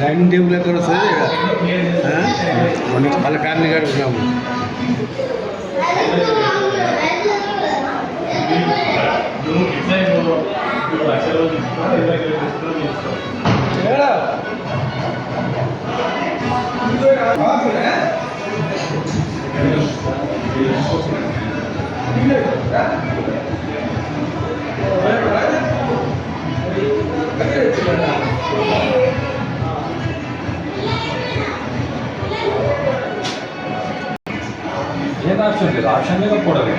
Dining table है तो सही रहेगा। हाँ वाले कार निकाल रहा हूँ ఏది ఆప్షన్ లేదు, ఆప్షన్ మీద కూడదు.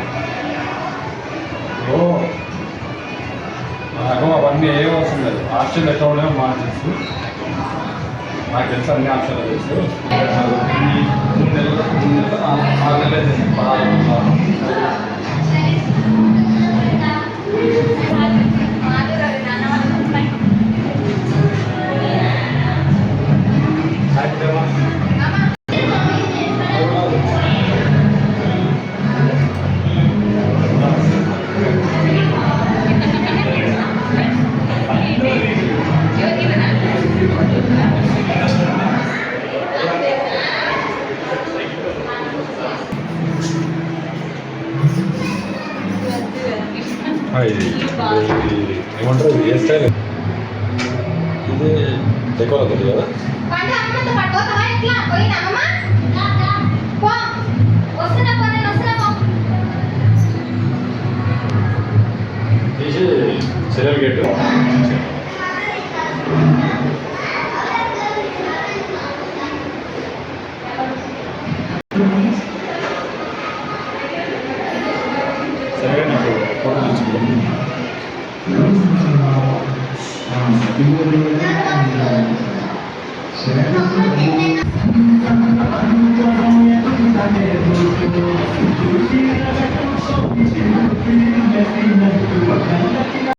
నాకు అవన్నీ ఏ అవసరం లేదు. ఆప్షన్ ఎట్లా ఉండేమో మాకు తెలుసు, నాకు తెలుసు, అన్ని ఆప్షన్లు తెలుసు. 3 నెలలు 6 నెలలు 16 ఏమంటారు ఏ స్టైల్ ఇది డెకోర్ అవుతుంది కదా. తీసి సీరియల్ గేట్ సరిగా నాకు ఫోటో తీసుకుంటాను. Thank you.